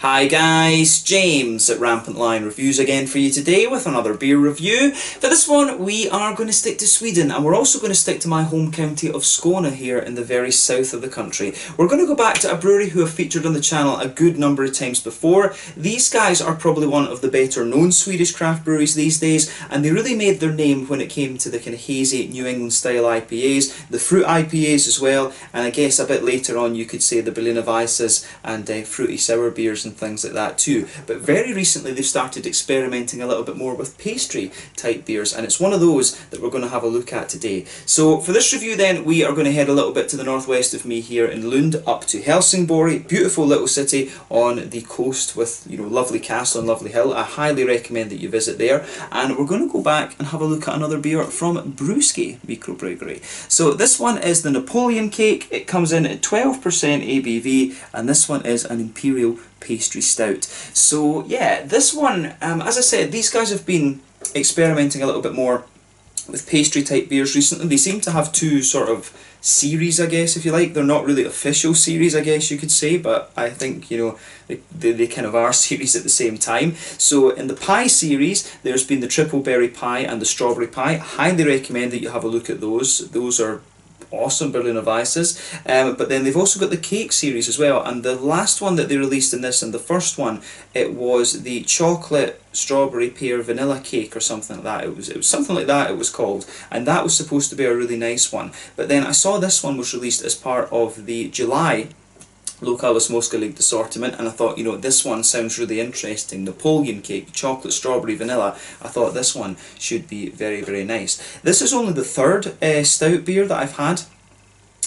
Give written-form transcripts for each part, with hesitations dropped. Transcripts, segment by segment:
Hi guys, James at Rampant Lion Reviews again for you today with another beer review. For this one we are going to stick to Sweden, and we're also going to stick to my home county of Skåne here in the very south of the country. We're going to go back to a brewery who have featured on the channel a good number of times before. These guys are probably one of the better known Swedish craft breweries these days, and they really made their name when it came to the kind of hazy New England style IPAs, the fruit IPAs as well, and I guess a bit later on you could say the Berliner Weisses and fruity sour beers and things like that too. But very recently they've started experimenting a little bit more with pastry type beers, and it's one of those that we're going to have a look at today. So for this review then we are going to head a little bit to the northwest of me here in Lund up to Helsingborg, beautiful little city on the coast with, you know, lovely castle and lovely hill. I highly recommend that you visit there, and we're going to go back and have a look at another beer from Brewski Mikrobryggeri. So this one is the Napoleon Cake. It comes in at 12% ABV, and this one is an Imperial Pastry Stout. So yeah, this one, as I said, these guys have been experimenting a little bit more with pastry type beers recently. They seem to have two sort of series, I guess, if you like. They're not really official series, I guess you could say, but I think, you know, they kind of are series at the same time. So in the pie series, there's been the triple berry pie and the strawberry pie. Highly recommend that you have a look at those. Those are awesome Berliner Weisses. But then they've also got the cake series as well, and the last one that they released in this, and the first one, it was the chocolate strawberry pear vanilla cake or something like that. It was something like that it was called, and that was supposed to be a really nice one. But then I saw this one was released as part of the July Lokalis Moska League assortment, and I thought, you know, this one sounds really interesting. Napoleon Cake, chocolate, strawberry, vanilla. I thought this one should be very, very nice. This is only the third stout beer that I've had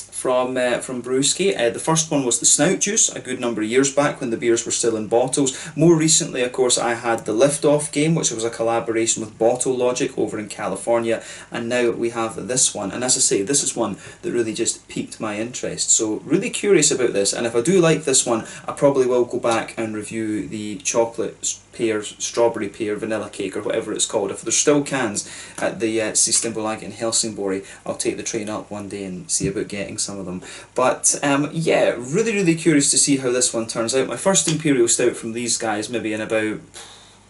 from Brewski. The first one was the Snout Juice a good number of years back when the beers were still in bottles. More recently, of course, I had the Liftoff game, which was a collaboration with Bottle Logic over in California, and now we have this one. And as I say, this is one that really just piqued my interest. So really curious about this, and if I do like this one, I probably will go back and review the chocolate pear, strawberry pear, vanilla cake, or whatever it's called. If there's still cans at the Systembolaget in Helsingborg, I'll take the train up one day and see about getting some of them. But yeah, really curious to see how this one turns out. My first Imperial Stout from these guys, maybe in about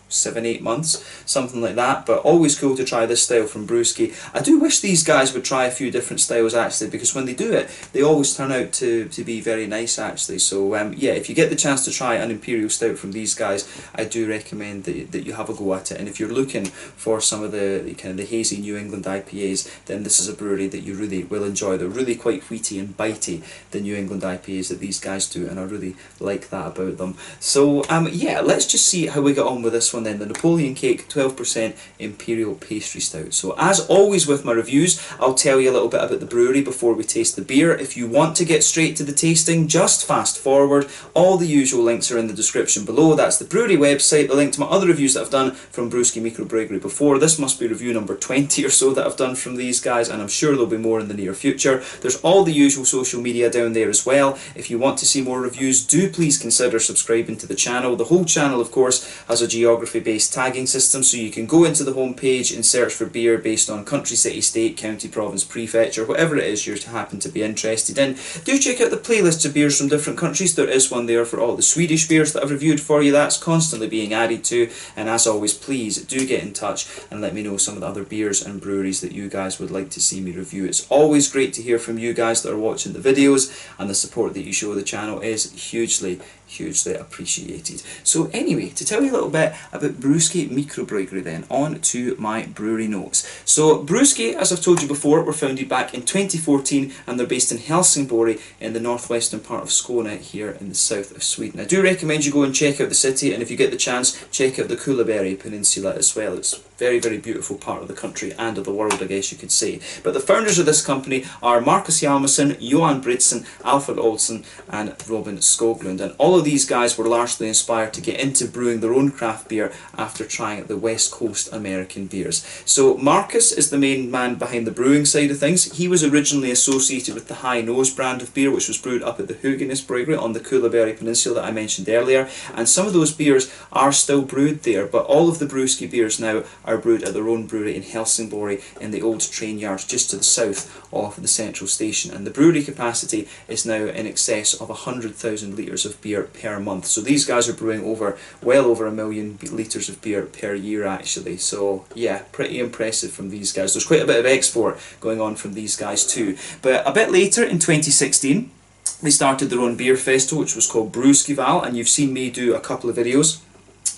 7-8 months, something like that, but always cool to try this style from Brewski. I do wish these guys would try a few different styles actually, because when they do it, they always turn out to be very nice actually. So yeah, if you get the chance to try an Imperial Stout from these guys, I do recommend that you have a go at it. And if you're looking for some of the kind of the hazy New England IPAs, then this is a brewery that you really will enjoy. They're really quite wheaty and bitey, the New England IPAs that these guys do, and I really like that about them. So yeah, let's just see how we get on with this one then, the Napoleon Cake 12% Imperial Pastry Stout. So as always with my reviews, I'll tell you a little bit about the brewery before we taste the beer. If you want to get straight to the tasting, just fast forward. All the usual links are in the description below. That's the brewery website, the link to my other reviews that I've done from Brewski Mikrobryggeri before. This must be review number 20 or so that I've done from these guys, and I'm sure there'll be more in the near future. There's all the usual social media down there as well. If you want to see more reviews, do please consider subscribing to the channel. The whole channel, of course, has a geography-based tagging system, so you can go into the home page and search for beer based on country, city, state, county, province, prefecture, whatever it is you happen to be interested in. Do check out the playlists of beers from different countries. There is one there for all the Swedish beers that I've reviewed for you. That's constantly being added to, and as always, please do get in touch and let me know some of the other beers and breweries that you guys would like to see me review. It's always great to hear from you guys that are watching the videos, and the support that you show the channel is hugely appreciated. So anyway, to tell you a little bit about Brewski Mikrobryggeri then, on to my brewery notes. So Brewski, as I've told you before, were founded back in 2014, and they're based in Helsingborg in the northwestern part of Skåne here in the south of Sweden. I do recommend you go and check out the city, and if you get the chance, check out the Kullaberg Peninsula as well. It's a very beautiful part of the country and of the world, I guess you could say. But the founders of this company are Marcus Hjalmarsson, Johan Britsen, Alfred Olsson and Robin Skoglund, and all of these guys were largely inspired to get into brewing their own craft beer after trying the West Coast American beers. So Marcus is the main man behind the brewing side of things. He was originally associated with the High Nose brand of beer, which was brewed up at the Hugeness Brewery on the Kullaberg Peninsula that I mentioned earlier, and some of those beers are still brewed there, but all of the Brewski beers now are brewed at their own brewery in Helsingborg in the old train yards just to the south of the central station, and the brewery capacity is now in excess of 100,000 litres of beer per month. So these guys are brewing well over 1 million litres of beer per year actually. So yeah, pretty impressive from these guys. There's quite a bit of export going on from these guys too. But a bit later in 2016, they started their own beer festival, which was called Brewski, and you've seen me do a couple of videos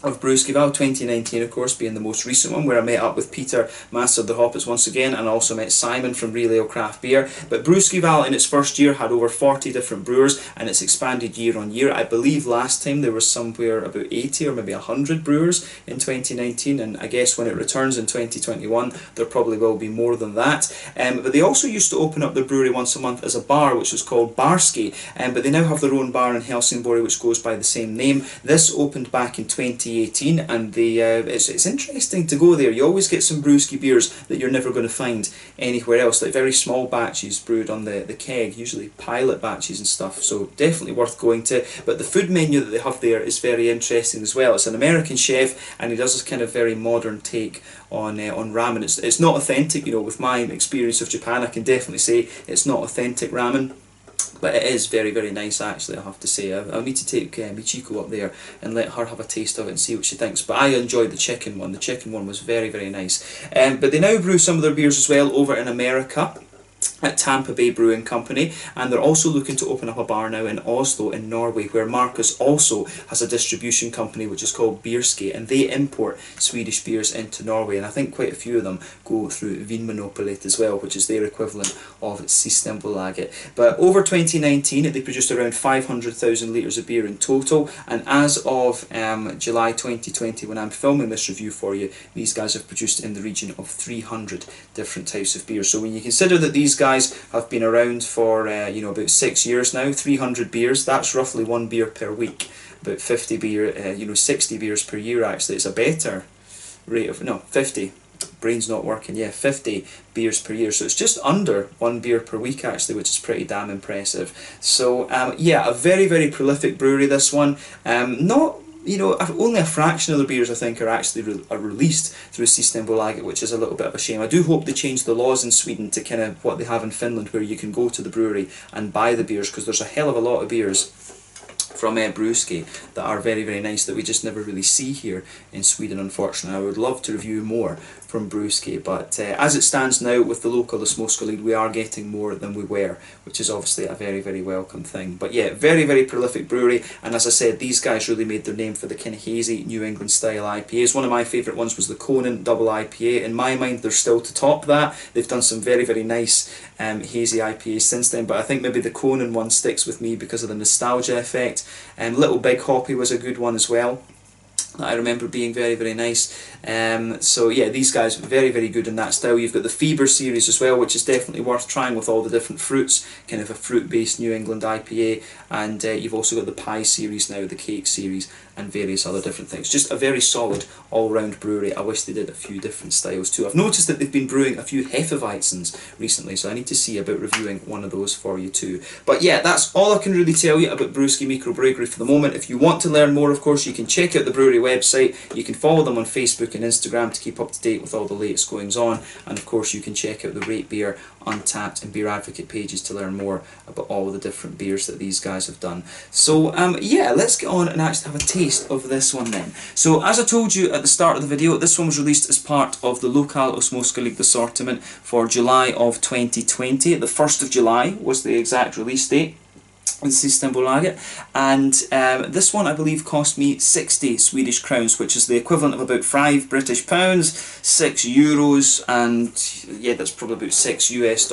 of Brewski, 2019 of course being the most recent one, where I met up with Peter, Master of the Hoppets, once again, and I also met Simon from Real Ale Craft Beer. But Brewski in its first year had over 40 different brewers, and it's expanded year on year. I believe last time there was somewhere about 80 or maybe 100 brewers in 2019, and I guess when it returns in 2021 there probably will be more than that. But they also used to open up their brewery once a month as a bar, which was called Brewski, but they now have their own bar in Helsingborg which goes by the same name. This opened back in 2018, and it's interesting to go there. You always get some Brewski beers that you're never going to find anywhere else, like very small batches brewed on the keg, usually pilot batches and stuff, so definitely worth going to. But the food menu that they have there is very interesting as well. It's an American chef, and he does this kind of very modern take on ramen. It's not authentic, you know, with my experience of Japan I can definitely say it's not authentic ramen. But it is very, very nice actually, I have to say. I'll need to take Michiko up there and let her have a taste of it and see what she thinks. But I enjoyed the chicken one. The chicken one was very, very nice. But they now brew some of their beers as well over in America at Tampa Bay Brewing Company, and they're also looking to open up a bar now in Oslo in Norway, where Marcus also has a distribution company which is called Beerski, and they import Swedish beers into Norway, and I think quite a few of them go through Vinmonopolet as well, which is their equivalent of Systembolaget. But over 2019 they produced around 500,000 litres of beer in total, and as of July 2020, when I'm filming this review for you, these guys have produced in the region of 300 different types of beer. So when you consider that these guys have been around for about 6 years now, 300 beers, that's roughly 1 beer per week, about 50 beer, 60 beers per year actually. It's a better rate of, no, 50, brain's not working, yeah, 50 beers per year, so it's just under 1 beer per week actually, which is pretty damn impressive. So yeah, a very, very prolific brewery this one. Only a fraction of the beers I think are actually released through Systembolaget, which is a little bit of a shame. I do hope they change the laws in Sweden to kind of what they have in Finland, where you can go to the brewery and buy the beers, because there's a hell of a lot of beers from Brewski that are very, very nice that we just never really see here in Sweden, unfortunately. I would love to review more from Brewski, but as it stands now with the local Småska League, we are getting more than we were, which is obviously a very, very welcome thing. But yeah, very, very prolific brewery, and as I said, these guys really made their name for the kind of hazy New England style IPAs. One of my favourite ones was the Conan Double IPA. In my mind, they're still to top that. They've done some very, very nice hazy IPAs since then, but I think maybe the Conan one sticks with me because of the nostalgia effect. Little Big Hoppy was a good one as well, that I remember being very, very nice. So yeah, these guys very, very good in that style. You've got the Fever series as well, which is definitely worth trying with all the different fruits, kind of a fruit-based New England IPA, and you've also got the Pie series now, the Cake series, and various other different things. Just a very solid all-round brewery. I wish they did a few different styles too. I've noticed that they've been brewing a few Hefeweizens recently, so I need to see about reviewing one of those for you too. But yeah, that's all I can really tell you about Brewski Mikrobryggeri for the moment. If you want to learn more, of course, you can check out the brewery website. You can follow them on Facebook and Instagram to keep up to date with all the latest goings on, and of course you can check out the Rate Beer, Untappd and Beer Advocate pages to learn more about all the different beers that these guys have done. So yeah, let's get on and actually have a taste of this one then. So as I told you at the start of the video, this one was released as part of the Lokal och Småska League assortiment for July of 2020. The 1st of July was the exact release date in Systembolaget, and this one I believe cost me 60 Swedish crowns, which is the equivalent of about £5 British, €6, and yeah, that's probably about $6 US,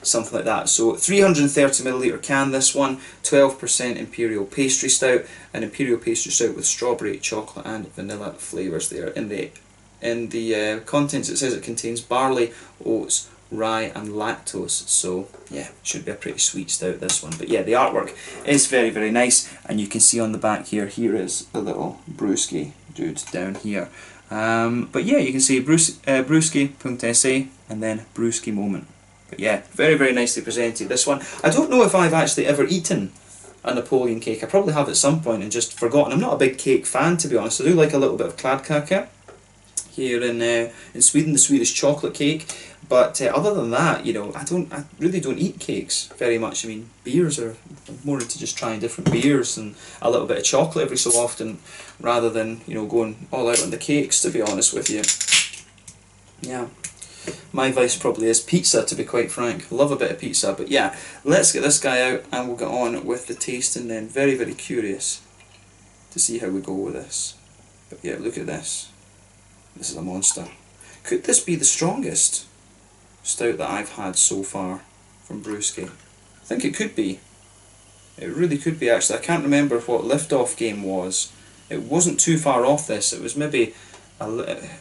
something like that. So 330ml can, this one, 12% Imperial Pastry Stout, an Imperial Pastry Stout with strawberry, chocolate and vanilla flavours there. In the contents it says it contains barley, oats, rye and lactose, so yeah, should be a pretty sweet stout, this one. But yeah, the artwork is very, very nice, and you can see on the back here is the little Brewski dude down here. But yeah, you can see Brewski.se and then Brewski Moment. But yeah, very, very nicely presented, this one. I don't know if I've actually ever eaten a Napoleon cake. I probably have at some point and just forgotten. I'm not a big cake fan, to be honest. I do like a little bit of kladdkaka here in Sweden, the Swedish chocolate cake. But other than that, you know, I really don't eat cakes very much. I mean, beers are I'm more into just trying different beers and a little bit of chocolate every so often, rather than, you know, going all out on the cakes, to be honest with you. Yeah. My vice probably is pizza, to be quite frank. Love a bit of pizza, but yeah, let's get this guy out and we'll get on with the tasting then. Very, very curious to see how we go with this. But yeah, look at this. This is a monster. Could this be the strongest stout that I've had so far from Brewski? I think it could be. It really could be, actually. I can't remember what Liftoff game was. It wasn't too far off this. It was maybe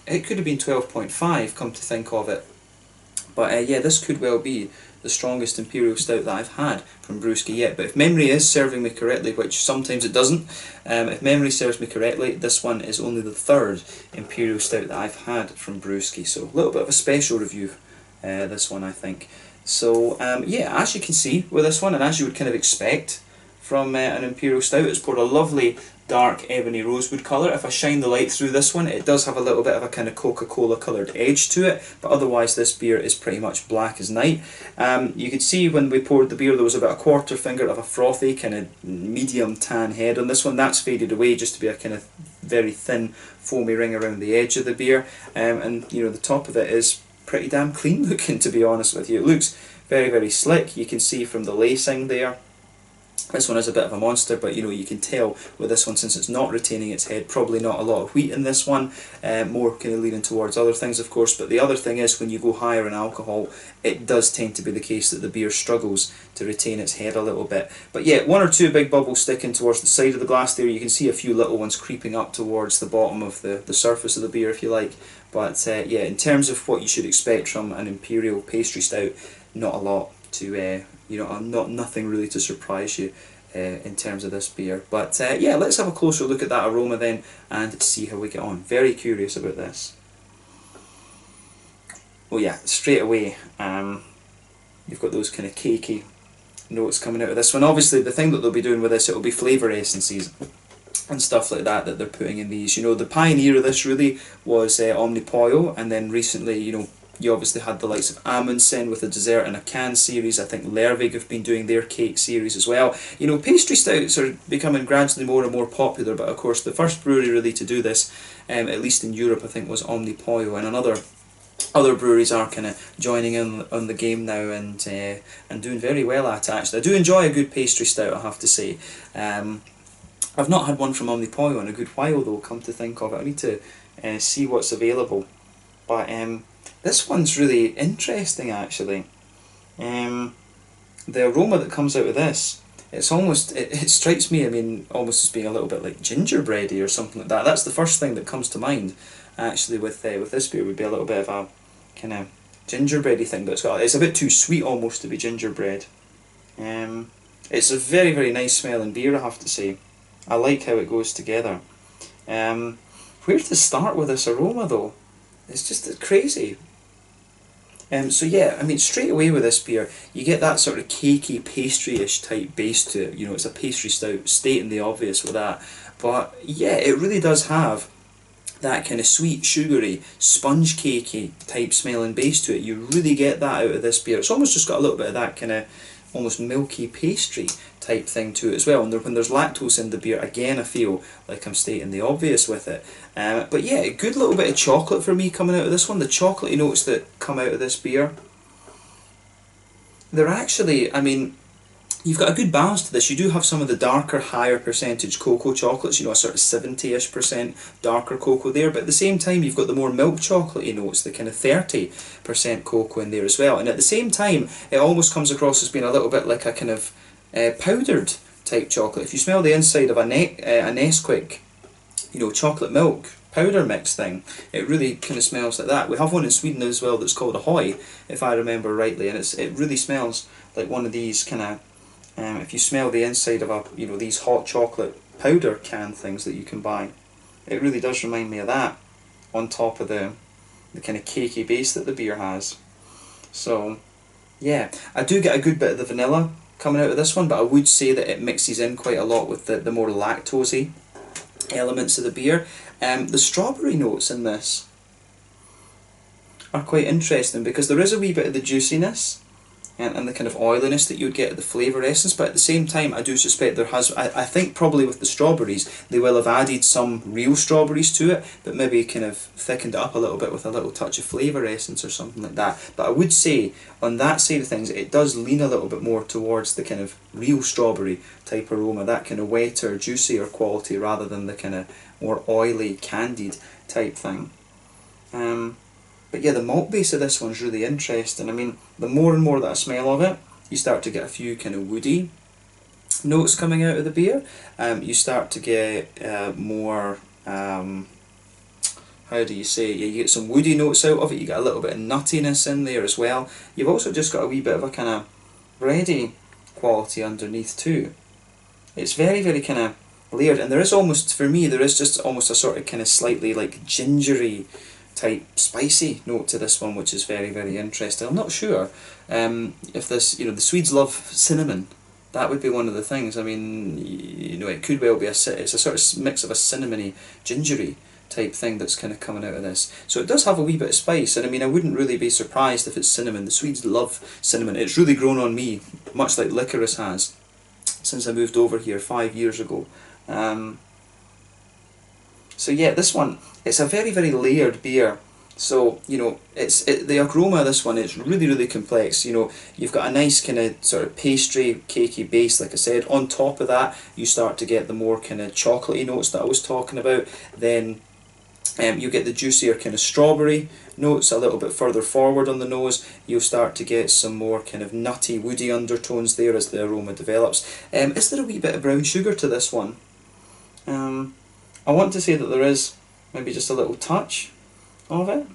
it could have been 12.5, come to think of it. But yeah, this could well be the strongest Imperial Stout that I've had from Brewski yet. But if memory is serving me correctly, which sometimes it doesn't, if memory serves me correctly, this one is only the third Imperial Stout that I've had from Brewski. So a little bit of a special review, this one, I think. So yeah, as you can see with this one, and as you would kind of expect from an Imperial Stout, it's poured a lovely dark ebony rosewood colour. If I shine the light through this one, it does have a little bit of a kind of Coca-Cola coloured edge to it, but otherwise this beer is pretty much black as night. You could see when we poured the beer there was about a quarter finger of a frothy kind of medium tan head on this one. That's faded away just to be a kind of very thin foamy ring around the edge of the beer, and you know, the top of it is pretty damn clean looking, to be honest with you. It looks very, very slick. You can see from the lacing there. This one is a bit of a monster, but you know, you can tell with this one, since it's not retaining its head, probably not a lot of wheat in this one, more kind of leaning towards other things, of course. But the other thing is, when you go higher in alcohol, it does tend to be the case that the beer struggles to retain its head a little bit. But yeah, one or two big bubbles sticking towards the side of the glass there. You can see a few little ones creeping up towards the bottom of the surface of the beer, if you like. But yeah, in terms of what you should expect from an Imperial pastry stout, not a lot to you know, nothing really to surprise you in terms of this beer. But yeah, let's have a closer look at that aroma then and see how we get on. Very curious about this. Oh yeah, straight away you've got those kind of cakey notes coming out of this one. Obviously the thing that they'll be doing with this, it will be flavour essences and stuff like that they're putting in these. You know, the pioneer of this really was Omnipollo, and then recently, you know, you obviously had the likes of Amundsen with a dessert and a can series. I think Lervig have been doing their cake series as well. You know, pastry stouts are becoming gradually more and more popular, but of course the first brewery really to do this, at least in Europe, I think was Omnipollo, and other breweries are kind of joining in on the game now and doing very well at it, actually. I do enjoy a good pastry stout, I have to say. I've not had one from Omnipollo in a good while though, come to think of it. I need to see what's available. But this one's really interesting, actually. The aroma that comes out of this, it's almost, it strikes me, I mean, almost as being a little bit like gingerbready or something like that. That's the first thing that comes to mind, actually, with this beer, would be a little bit of a kind of gingerbready thing, but it's a bit too sweet almost to be gingerbread. It's a very, very nice smelling beer, I have to say. I like how it goes together. Where to start with this aroma though? It's just crazy. So yeah, I mean, straight away with this beer, you get that sort of cakey, pastry-ish type base to it. You know, it's a pastry stout, stating the obvious with that. But yeah, it really does have that kind of sweet, sugary, sponge cakey type smelling base to it. You really get that out of this beer. It's almost just got a little bit of that kind of almost milky pastry type thing to it as well. And when there's lactose in the beer, again, I feel like I'm stating the obvious with it. But yeah, a good little bit of chocolate for me coming out of this one. The chocolatey notes that come out of this beer, they're actually, I mean, you've got a good balance to this. You do have some of the darker, higher percentage cocoa chocolates, you know, a sort of 70-ish% darker cocoa there, but at the same time you've got the more milk chocolatey notes, the kind of 30% cocoa in there as well. And at the same time, it almost comes across as being a little bit like a kind of powdered type chocolate. If you smell the inside of a Nesquik, you know, chocolate milk powder mix thing, it really kind of smells like that. We have one in Sweden as well that's called Ahoy, if I remember rightly, and it really smells like one of these kind of, if you smell the inside of a, you know, these hot chocolate powder can things that you can buy, it really does remind me of that, on top of the kind of cakey base that the beer has. So yeah, I do get a good bit of the vanilla coming out of this one, but I would say that it mixes in quite a lot with the more lactosey elements of the beer. The strawberry notes in this, are quite interesting, because there is a wee bit of the juiciness and the kind of oiliness that you would get at the flavour essence, but at the same time I do suspect there has, I think probably with the strawberries they will have added some real strawberries to it, but maybe kind of thickened it up a little bit with a little touch of flavour essence or something like that. But I would say on that side of things it does lean a little bit more towards the kind of real strawberry type aroma, that kind of wetter, juicier quality rather than the kind of more oily, candied type thing. But yeah, the malt base of this one's really interesting. I mean, the more and more that I smell of it, you start to get a few kind of woody notes coming out of the beer. You start to get more, how do you say, you get some woody notes out of it, you get a little bit of nuttiness in there as well. You've also just got a wee bit of a kind of bready quality underneath too. It's very, very kind of layered, and there is almost, for me, there is just almost a sort of kind of slightly like gingery type spicy note to this one, which is very, very interesting. I'm not sure if this, you know, the Swedes love cinnamon. That would be one of the things. I mean, you know, it could well be it's a sort of mix of a cinnamony, gingery type thing that's kind of coming out of this. So it does have a wee bit of spice, and I mean, I wouldn't really be surprised if it's cinnamon. The Swedes love cinnamon. It's really grown on me, much like licorice has, since I moved over here 5 years ago. So yeah, this one, it's a very, very layered beer. So, you know, the aroma of this one is really, really complex. You know, you've got a nice kind of sort of pastry, cakey base, like I said. On top of that, you start to get the more kind of chocolatey notes that I was talking about. Then you get the juicier kind of strawberry notes a little bit further forward on the nose. You'll start to get some more kind of nutty, woody undertones there as the aroma develops. Is there a wee bit of brown sugar to this one? I want to say that there is maybe just a little touch of it.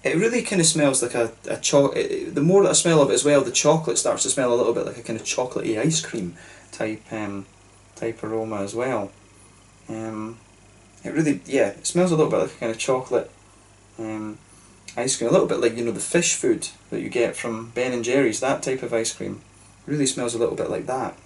It really kind of smells like a the more that I smell of it as well, the chocolate starts to smell a little bit like a kind of chocolatey ice cream type aroma as well. It really, yeah, it smells a little bit like a kind of chocolate ice cream, a little bit like, you know, the fish food that you get from Ben & Jerry's, that type of ice cream. It really smells a little bit like that.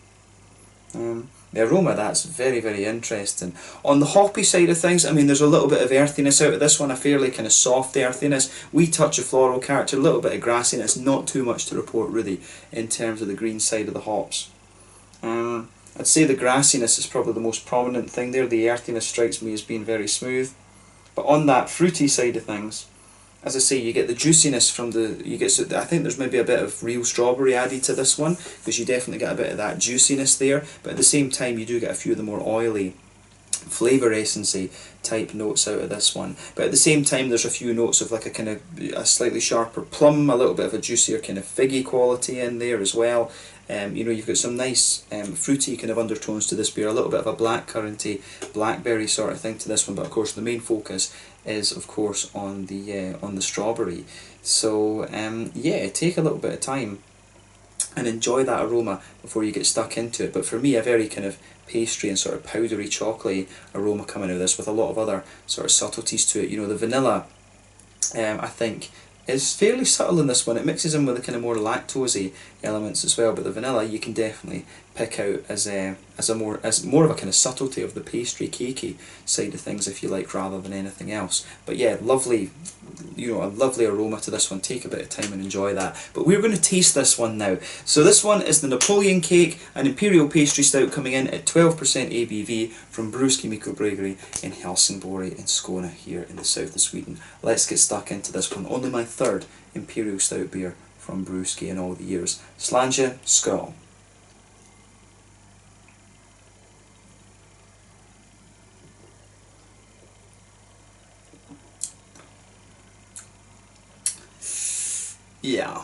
The aroma of that's very, very interesting. On the hoppy side of things, I mean, there's a little bit of earthiness out of this one, a fairly kind of soft earthiness, wee touch of floral character, a little bit of grassiness, not too much to report really in terms of the green side of the hops. I'd say the grassiness is probably the most prominent thing there. The earthiness strikes me as being very smooth. But on that fruity side of things, as I say, you get the juiciness from I think there's maybe a bit of real strawberry added to this one, because you definitely get a bit of that juiciness there, but at the same time you do get a few of the more oily, flavour essencey type notes out of this one. But at the same time there's a few notes of like a kind of a slightly sharper plum, a little bit of a juicier kind of figgy quality in there as well. You know, you've got some nice fruity kind of undertones to this beer, a little bit of a blackcurranty, blackberry sort of thing to this one, but of course the main focus is of course on the strawberry. So yeah, take a little bit of time and enjoy that aroma before you get stuck into it. But for me, a very kind of pastry and sort of powdery chocolatey aroma coming out of this, with a lot of other sort of subtleties to it. You know, the vanilla I think is fairly subtle in this one. It mixes in with the kind of more lactosey elements as well, but the vanilla you can definitely pick out as more of a kind of subtlety of the pastry cakey side of things, if you like, rather than anything else. But yeah, lovely, you know, a lovely aroma to this one. Take a bit of time and enjoy that. But we're going to taste this one now. So this one is the Napoleon Cake, an Imperial pastry stout coming in at 12% ABV from Brewski Mikrobryggeri in Helsingborg in Skåne here in the south of Sweden. Let's get stuck into this one. Only my third Imperial stout beer from Brewski in all the years. Slange, skål. Yeah,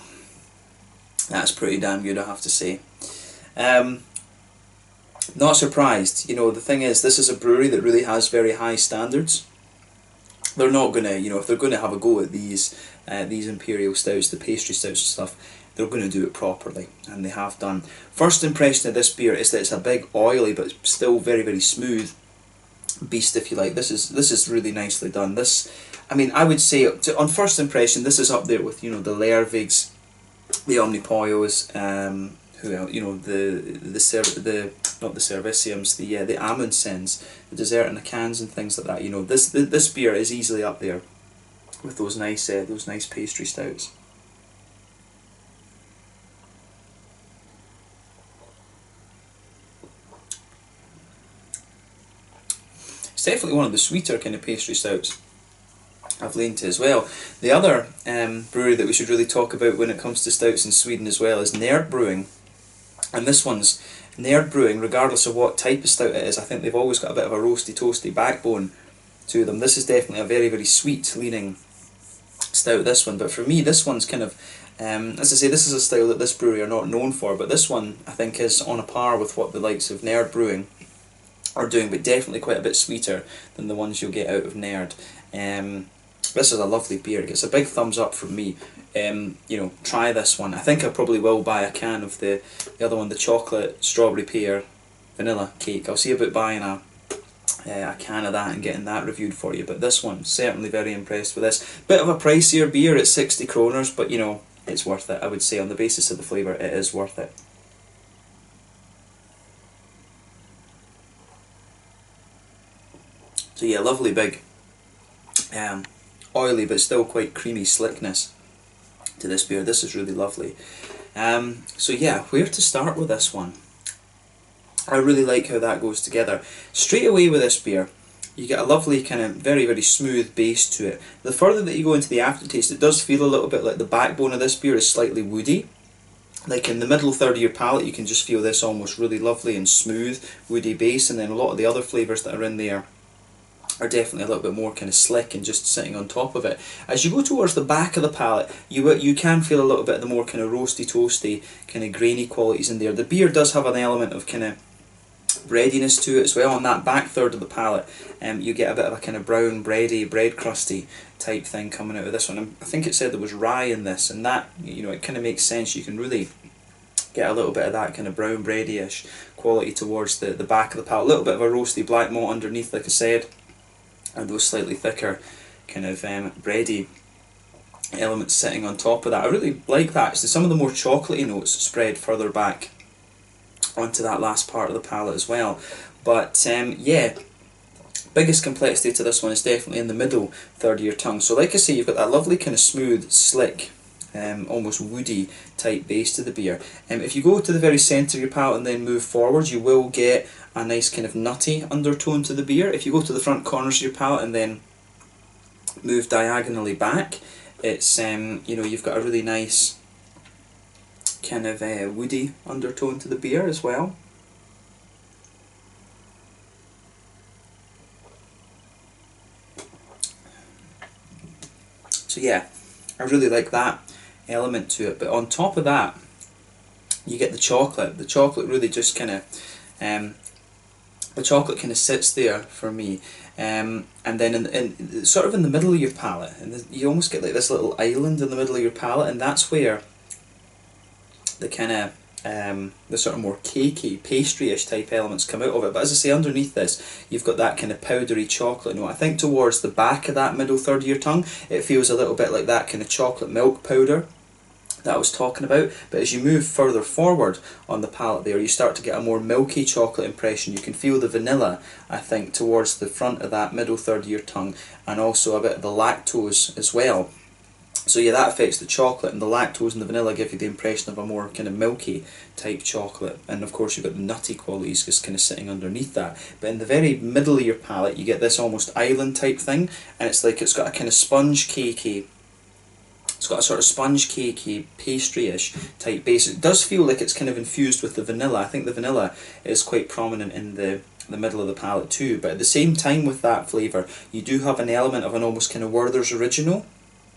that's pretty damn good, I have to say. Not surprised. You know, the thing is, this is a brewery that really has very high standards. They're not gonna, you know, if they're gonna have a go at these Imperial stouts, the pastry stouts and stuff, they're gonna do it properly, and they have done. First impression of this beer is that it's a big, oily, but still very, very smooth beast, if you like. This is really nicely done. This, I mean, I would say on first impression, this is up there with, you know, the Lervigs, the Omnipoyos, who else? You know, not the Serviciums, the Amundsens, the dessert in the cans and things like that. You know, this beer is easily up there with those nice pastry stouts. It's definitely one of the sweeter kind of pastry stouts I've leaned to as well. The other brewery that we should really talk about when it comes to stouts in Sweden as well is Nerd Brewing. And this one's Nerd Brewing, regardless of what type of stout it is, I think they've always got a bit of a roasty toasty backbone to them. This is definitely a very, very sweet leaning stout, this one, but for me this one's kind of, as I say, this is a style that this brewery are not known for, but this one I think is on a par with what the likes of Nerd Brewing are doing, but definitely quite a bit sweeter than the ones you'll get out of Nerd. This is a lovely beer. It gets a big thumbs up from me. You know, try this one. I think I probably will buy a can of the other one, the chocolate strawberry pear vanilla cake. I'll see about buying a can of that and getting that reviewed for you. But this one, certainly very impressed with this. Bit of a pricier beer at 60 kroners, but you know, it's worth it. I would say on the basis of the flavour, it is worth it. So yeah, lovely big, oily but still quite creamy slickness to this beer. This is really lovely. So yeah, where to start with this one? I really like how that goes together. Straight away with this beer, you get a lovely kind of very, very smooth base to it. The further that you go into the aftertaste, it does feel a little bit like the backbone of this beer is slightly woody. Like in the middle third of your palate, you can just feel this almost really lovely and smooth woody base, and then a lot of the other flavours that are in there are definitely a little bit more kind of slick and just sitting on top of it. As you go towards the back of the palate, you can feel a little bit of the more kind of roasty, toasty, kind of grainy qualities in there. The beer does have an element of kind of breadiness to it as well. On that back third of the palate, you get a bit of a kind of brown, bready, bread crusty type thing coming out of this one. I think it said there was rye in this, and that, you know, it kind of makes sense. You can really get a little bit of that kind of brown, bready-ish quality towards the back of the palate. A little bit of a roasty black malt underneath, like I said, and those slightly thicker kind of bready elements sitting on top of that. I really like that. So some of the more chocolatey notes spread further back onto that last part of the palate as well. But yeah, biggest complexity to this one is definitely in the middle third of your tongue. So like I say, you've got that lovely kind of smooth, slick, almost woody type base to the beer. If you go to the very centre of your palate and then move forward, you will get a nice kind of nutty undertone to the beer. If you go to the front corners of your palate and then move diagonally back, it's you know, you've got a really nice kind of woody undertone to the beer as well. So yeah, I really like that element to it. But on top of that, you get the chocolate. The chocolate really just kind of the chocolate kind of sits there for me, and then in sort of in the middle of your palate, and you almost get like this little island in the middle of your palate, and that's where the kind of the sort of more cakey, pastry-ish type elements come out of it. But as I say, underneath this, you've got that kind of powdery chocolate note. I think towards the back of that middle third of your tongue, it feels a little bit like that kind of chocolate milk powder that I was talking about. But as you move further forward on the palate there, you start to get a more milky chocolate impression. You can feel the vanilla, I think, towards the front of that middle third of your tongue, and also a bit of the lactose as well. So yeah, that affects the chocolate, and the lactose and the vanilla give you the impression of a more kind of milky type chocolate. And of course you've got the nutty qualities just kind of sitting underneath that. But in the very middle of your palate, you get this almost island type thing, and it's like it's got a kind of sponge cakey, it's got a sort of sponge cakey, pastry-ish type base. It does feel like it's kind of infused with the vanilla. I think the vanilla is quite prominent in the middle of the palate too. But at the same time with that flavour, you do have an element of an almost kind of Werther's Original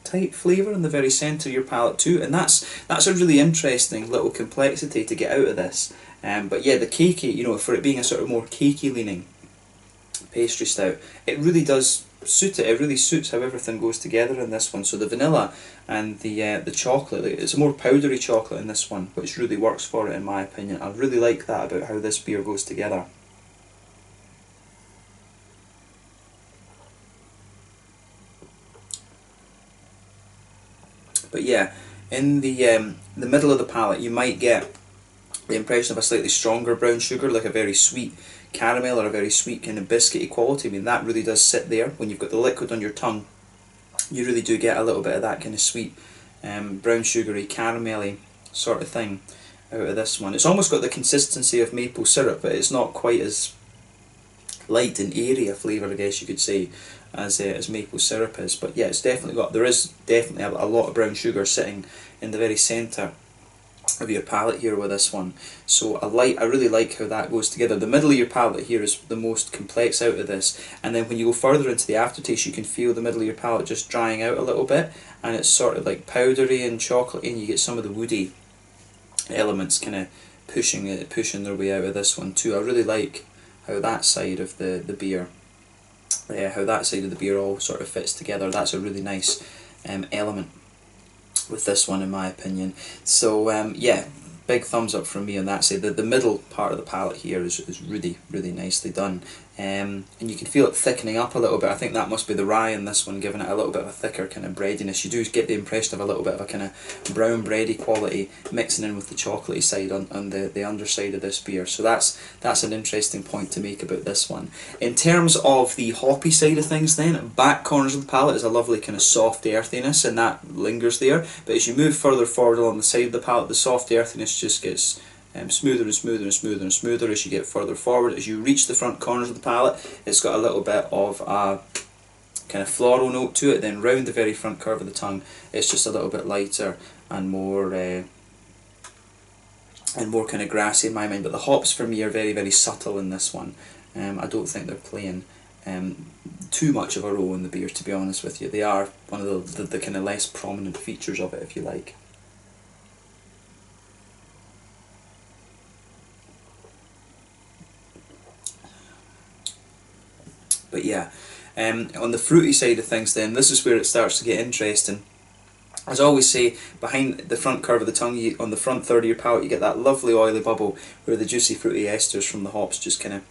type flavour in the very centre of your palate too, and that's a really interesting little complexity to get out of this. But yeah, the cakey, you know, for it being a sort of more cakey leaning pastry stout, it really does suit it. It really suits how everything goes together in this one. So the vanilla and the chocolate, it's a more powdery chocolate in this one, which really works for it in my opinion. I really like that about how this beer goes together. But yeah, in the middle of the palate, you might get the impression of a slightly stronger brown sugar, like a very sweet caramel or a very sweet kind of biscuity quality. I mean, that really does sit there when you've got the liquid on your tongue. you really do get a little bit of that kind of sweet, brown sugary, caramelly sort of thing out of this one. It's almost got the consistency of maple syrup, but it's not quite as light and airy a flavour, I guess you could say, as maple syrup is. But yeah, it's definitely got, there is definitely a lot of brown sugar sitting in the very centre of your palate here with this one. So I really like how that goes together. The middle of your palate here is the most complex out of this, and then when you go further into the aftertaste, you can feel the middle of your palate just drying out a little bit, and it's sort of like powdery and chocolatey, and you get some of the woody elements kind of pushing their way out of this one too. I really like how that side of the beer, how that side of the beer all sort of fits together. That's a really nice element with this one, in my opinion. So yeah, big thumbs up from me on that side. The middle part of the palate here is really, really nicely done. And you can feel it thickening up a little bit. I think that must be the rye in this one, giving it a little bit of a thicker kind of breadiness. You do get the impression of a little bit of a kind of brown bready quality mixing in with the chocolatey side on the underside of this beer. So that's an interesting point to make about this one. In terms of the hoppy side of things then, back corners of the palate is a lovely kind of soft earthiness, and that lingers there. But as you move further forward along the side of the palate, the soft earthiness just gets smoother and smoother and smoother and smoother as you get further forward. As you reach the front corners of the palate, it's got a little bit of a kind of floral note to it. Then round the very front curve of the tongue, it's just a little bit lighter and more kind of grassy in my mind. But the hops for me are very, very subtle in this one. I don't think they're playing too much of a role in the beer, to be honest with you. They are one of the kind of less prominent features of it, if you like. But yeah, on the fruity side of things then, this is where it starts to get interesting. As I always say, behind the front curve of the tongue, on the front third of your palate, you get that lovely oily bubble where the juicy fruity esters from the hops just kind of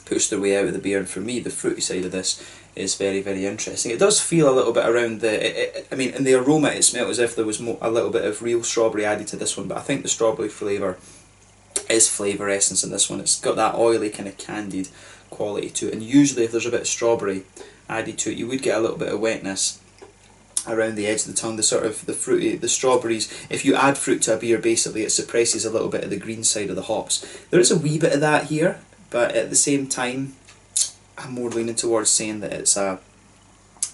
push their way out of the beer. And for me, the fruity side of this is very, very interesting. It does feel a little bit around I mean, in the aroma it smelled as if there was a little bit of real strawberry added to this one, but I think the strawberry flavour is flavour essence in this one. It's got that oily kind of candied quality to it, and usually if there's a bit of strawberry added to it, you would get a little bit of wetness around the edge of the tongue. The sort of the strawberries, if you add fruit to a beer, basically it suppresses a little bit of the green side of the hops. There is a wee bit of that here, but at the same time I'm more leaning towards saying that it's a,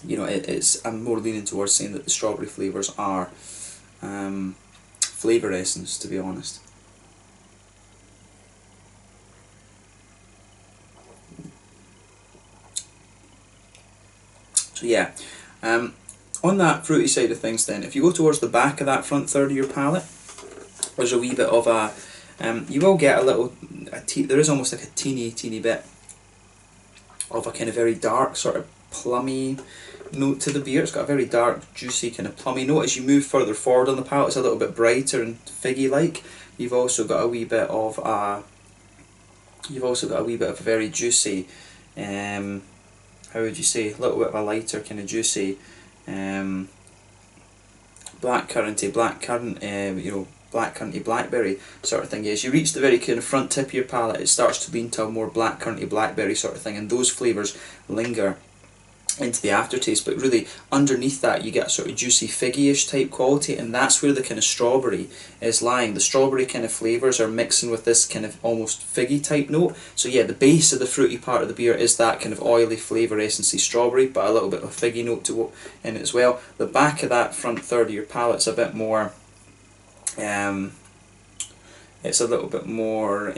you know, I'm more leaning towards saying that the strawberry flavours are flavour essence, to be honest. So yeah, on that fruity side of things then, if you go towards the back of that front third of your palate, there's a wee bit of a, you will get a little, there is almost like a teeny bit of a kind of very dark sort of plummy note to the beer. It's got a very dark, juicy kind of plummy note. As you move further forward on the palate, it's a little bit brighter and figgy-like. You've also got a wee bit of a, very juicy, how would you say, a little bit of a lighter kind of juicy blackcurranty, blackberry sort of thing. As you reach the very kind of front tip of your palate, it starts to lean to a more blackcurranty blackberry sort of thing, and those flavours linger into the aftertaste. But really underneath that you get a sort of juicy figgy-ish type quality, and that's where the kind of strawberry is lying. The strawberry kind of flavours are mixing with this kind of almost figgy type note. So yeah, the base of the fruity part of the beer is that kind of oily flavour essencey strawberry, but a little bit of a figgy note to in it as well. The back of that front third of your palate's a bit more it's a little bit more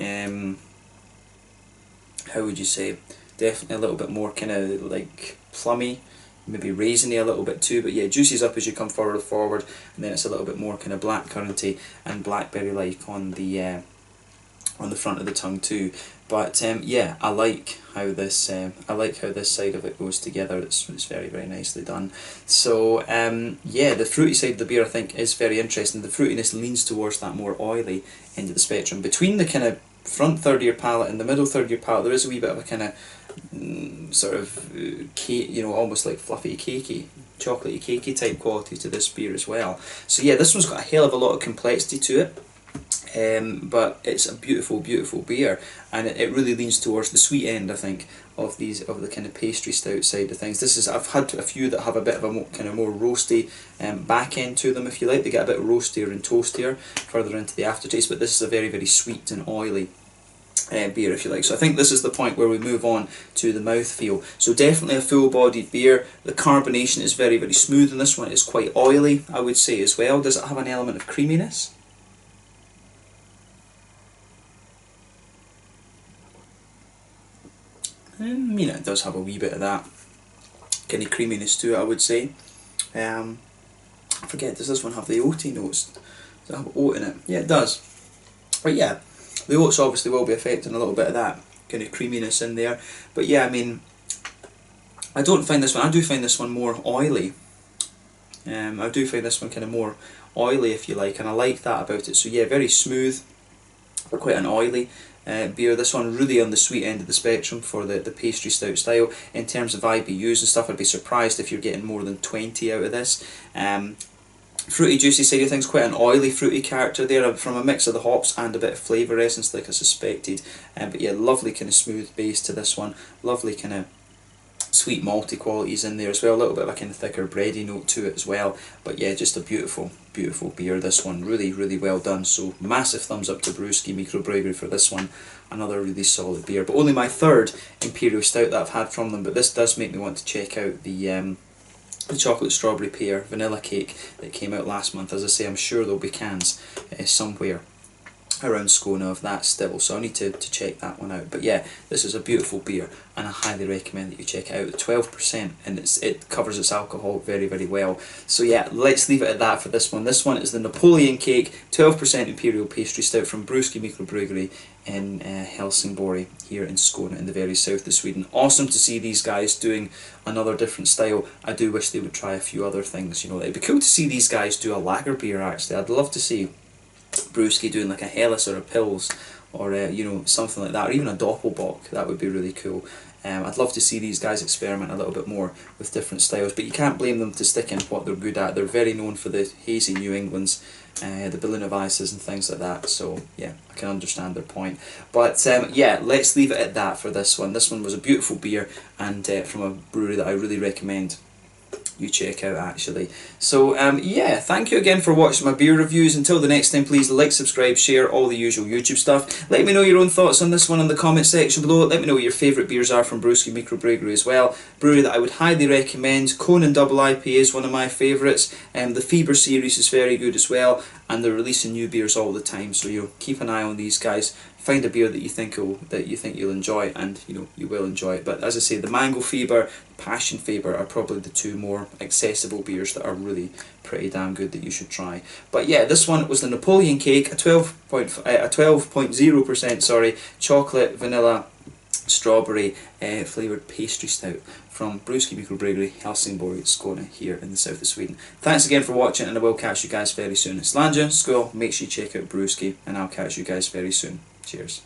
how would you say, definitely a little bit more kind of like plummy, maybe raisiny a little bit too, but yeah, juices up as you come forward, and then it's a little bit more kind of blackcurranty and blackberry like on the front of the tongue too. But yeah, I like how this side of it goes together. It's very, very nicely done. So yeah, the fruity side of the beer I think is very interesting. The fruitiness leans towards that more oily end of the spectrum. Between the kind of front third of your palate and the middle third of your palate, there is a wee bit of a kind of sort of cake, you know, almost like fluffy cakey, chocolatey cakey type quality to this beer as well. So yeah, this one's got a hell of a lot of complexity to it. but it's a beautiful, beautiful beer, and it really leans towards the sweet end, I think, of the kind of pastry stout side of things. I've had a few that have a bit of a kind of more roasty back end to them, if you like. They get a bit roastier and toastier further into the aftertaste, but this is a very, very sweet and oily beer, if you like. So I think this is the point where we move on to the mouthfeel. So definitely a full-bodied beer. The carbonation is very, very smooth in this one. It's quite oily, I would say, as well. Does it have an element of creaminess? It does have a wee bit of that kind of creaminess to it, I would say. I forget, does this one have the oaty notes? Does it have oat in it? Yeah, it does. But yeah, the oats obviously will be affecting a little bit of that kind of creaminess in there. But yeah, I mean, I do find this one more oily. I do find this one kind of more oily, if you like, and I like that about it. So yeah, very smooth, but quite an oily beer. This one really on the sweet end of the spectrum for the pastry stout style. In terms of IBUs and stuff, I'd be surprised if you're getting more than 20 out of this. Fruity, juicy side of things, quite an oily, fruity character there from a mix of the hops and a bit of flavour essence, like I suspected. But yeah, lovely kind of smooth base to this one. Lovely kind of sweet malty qualities in there as well. A little bit of a kind of thicker bready note to it as well. But yeah, just a beautiful, beautiful beer, this one. Really, really well done. So massive thumbs up to Brewski Mikrobryggeri for this one. Another really solid beer. But only my third Imperial Stout that I've had from them. But this does make me want to check out the chocolate strawberry pear vanilla cake that came out last month. As I say, I'm sure there'll be cans somewhere around Skåne of that still, so I need to check that one out. But yeah, this is a beautiful beer, and I highly recommend that you check it out. 12%, and it covers its alcohol very, very well. So yeah, let's leave it at that for this one. This one is the Napoleon Cake 12% Imperial Pastry Stout from Brewski Mikrobryggeri in Helsingborg here in Skåne in the very south of Sweden. Awesome to see these guys doing another different style. I do wish they would try a few other things. You know, it'd be cool to see these guys do a lager beer. Actually, I'd love to see Brewski doing like a Helles or a Pils, or you know, something like that, or even a Doppelbock. That would be really cool. I'd love to see these guys experiment a little bit more with different styles, but you can't blame them to stick in what they're good at. They're very known for the hazy New Englands, the Berliner Weisses and things like that, so yeah, I can understand their point. But yeah, let's leave it at that for this one. This one was a beautiful beer, and from a brewery that I really recommend you check out, actually. So yeah, thank you again for watching my beer reviews. Until the next time, please like, subscribe, share, all the usual YouTube stuff. Let me know your own thoughts on this one in the comment section below. Let me know what your favourite beers are from Brewski Mikrobryggeri as well. Brewery that I would highly recommend. Conan Double IPA is one of my favourites. The Fever series is very good as well, and they're releasing new beers all the time, so you keep an eye on these guys. Find a beer that you think you'll enjoy, and you know you will enjoy it. But as I say, the Mango Fever, Passion Fever are probably the two more accessible beers that are really pretty damn good that you should try. But yeah, this one was the Napoleon Cake, a 12.0% sorry, chocolate vanilla strawberry flavoured pastry stout from Brewski Mikrobryggeri, Helsingborg, Skåne, here in the south of Sweden. Thanks again for watching, and I will catch you guys very soon. Slanja, skål, make sure you check out Brewski, and I'll catch you guys very soon. Cheers.